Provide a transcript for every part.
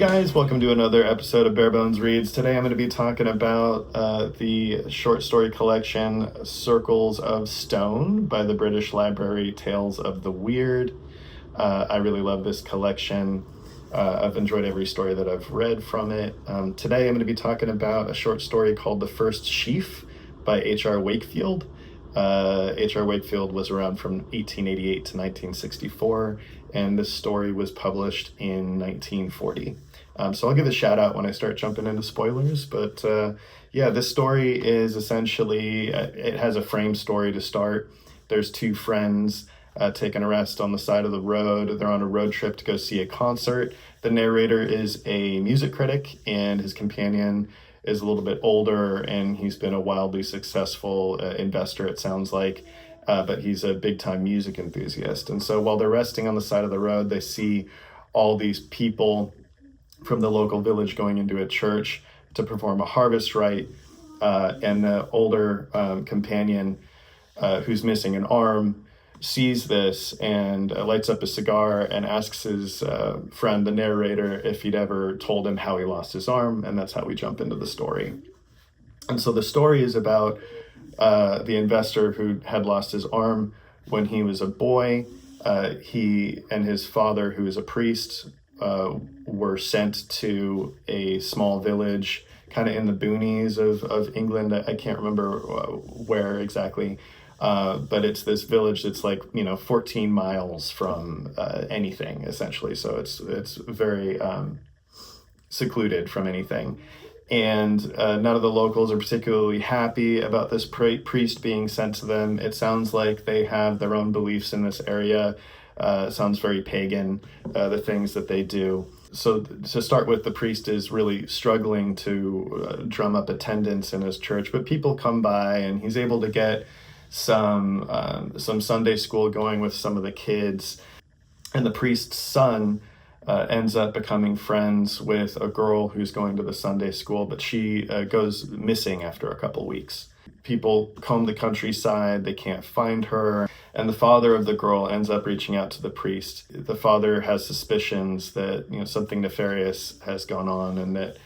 guys, welcome to another episode of Bare Bones Reads. Today I'm going to be talking about the short story collection Circles of Stone by the British Library, Tales of the Weird. I really love this collection. I've enjoyed every story that I've read from it. Today I'm going to be talking about a short story called The First Sheaf by H.R. Wakefield. H.R. Wakefield was around from 1888 to 1964, and this story was published in 1940. So I'll give a shout out when I start jumping into spoilers, but this story is essentially, it has a frame story to start. There's two friends taking a rest on the side of the road. They're on a road trip to go see a concert. The narrator is a music critic, and his companion is a little bit older, and he's been a wildly successful investor, it sounds like, but he's a big-time music enthusiast. And so while they're resting on the side of the road, they see all these people from the local village going into a church to perform a harvest rite, and the older companion, who's missing an arm, sees this and lights up a cigar and asks his friend, the narrator, if he'd ever told him how he lost his arm, and that's how we jump into the story. And so the story is about the investor who had lost his arm when he was a boy. He and his father, who is a priest, were sent to a small village kind of in the boonies of England. I can't remember where exactly. But it's this village that's 14 miles from anything, essentially. So it's very secluded from anything. And none of the locals are particularly happy about this priest being sent to them. It sounds like they have their own beliefs in this area. It sounds very pagan, the things that they do. So to start with, the priest is really struggling to drum up attendance in his church, but people come by and he's able to get some Sunday school going with some of the kids, and the priest's son ends up becoming friends with a girl who's going to the Sunday school, but she goes missing after a couple weeks. People comb the countryside, they can't find her, and the father of the girl ends up reaching out to the priest. The father has suspicions that something nefarious has gone on, and that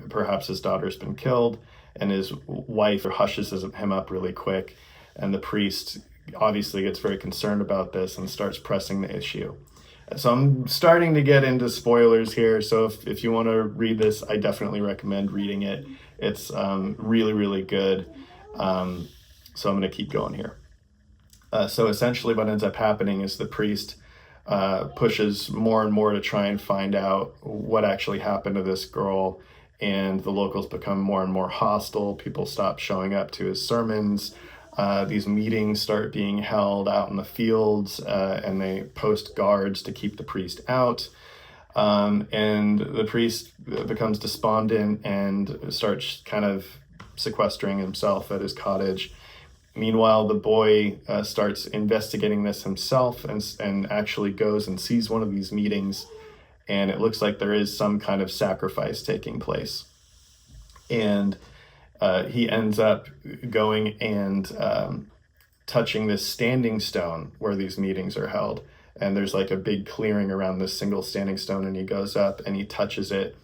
perhaps his daughter's been killed, and his wife hushes him up really quick, and the priest obviously gets very concerned about this and starts pressing the issue. So I'm starting to get into spoilers here, so if you want to read this, I definitely recommend reading it. It's really, really good. So I'm going to keep going here. So essentially what ends up happening is the priest pushes more and more to try and find out what actually happened to this girl, and the locals become more and more hostile. People stop showing up to his sermons. These meetings start being held out in the fields, and they post guards to keep the priest out. And the priest becomes despondent and starts kind of sequestering himself at his cottage. Meanwhile, the boy starts investigating this himself and actually goes and sees one of these meetings, and it looks like there is some kind of sacrifice taking place. And he ends up going and touching this standing stone where these meetings are held. And there's like a big clearing around this single standing stone, and he goes up and he touches it.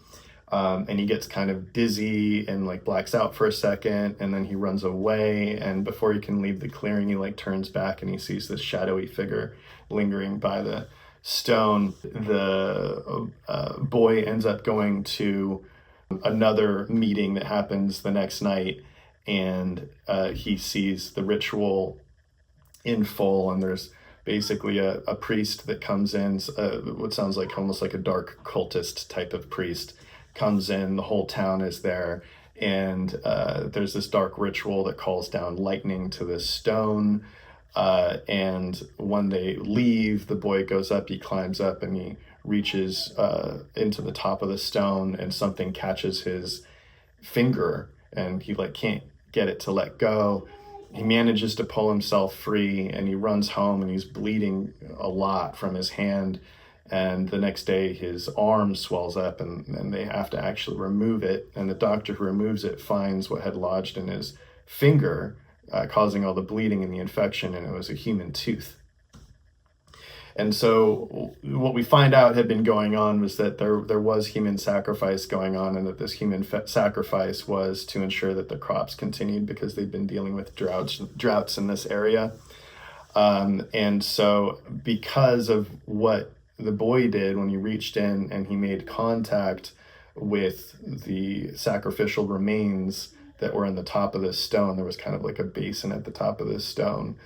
And he gets kind of dizzy and blacks out for a second, and then he runs away. And before he can leave the clearing, he turns back and he sees this shadowy figure lingering by the stone. The boy ends up going to another meeting that happens the next night, and he sees the ritual in full, and there's basically a priest that comes in, what sounds like almost like a dark cultist type of priest comes in. The whole town is there, and there's this dark ritual that calls down lightning to this stone, and when they leave, the boy goes up, he climbs up, and he reaches into the top of the stone, and something catches his finger, and he can't get it to let go. He manages to pull himself free, and he runs home, and he's bleeding a lot from his hand. And the next day his arm swells up, and they have to actually remove it. And the doctor who removes it finds what had lodged in his finger, causing all the bleeding and the infection, and it was a human tooth. And so what we find out had been going on was that there was human sacrifice going on, and that this human sacrifice was to ensure that the crops continued, because they've been dealing with droughts in this area. And so because of what the boy did when he reached in and he made contact with the sacrificial remains that were in the top of this stone, there was kind of like a basin at the top of this stone.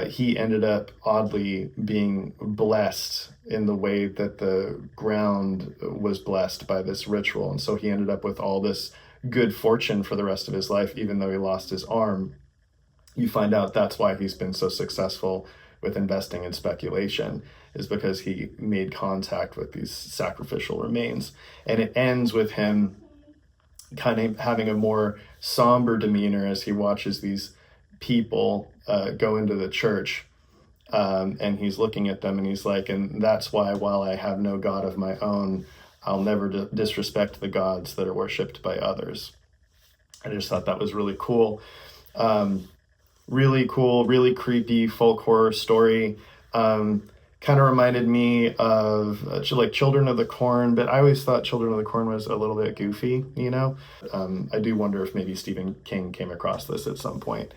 He ended up oddly being blessed in the way that the ground was blessed by this ritual. And so he ended up with all this good fortune for the rest of his life, even though he lost his arm. You find out that's why he's been so successful with investing in speculation, is because he made contact with these sacrificial remains. And it ends with him kind of having a more somber demeanor as he watches these people go into the church, and he's looking at them and he's like, and that's why, while I have no God of my own, I'll never disrespect the gods that are worshipped by others. I just thought that was really cool. Really cool, really creepy folk horror story. Kind of reminded me of like Children of the Corn, but I always thought Children of the Corn was a little bit goofy, you know? I do wonder if maybe Stephen King came across this at some point.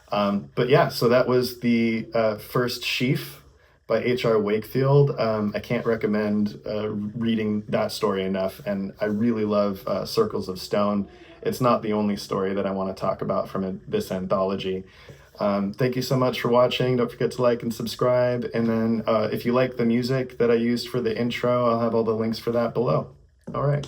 But yeah, so that was the first Sheaf by H.R. Wakefield. I can't recommend reading that story enough, and I really love Circles of Stone. It's not the only story that I want to talk about from this anthology. Thank you so much for watching. Don't forget to like and subscribe. And then if you like the music that I used for the intro, I'll have all the links for that below. All right.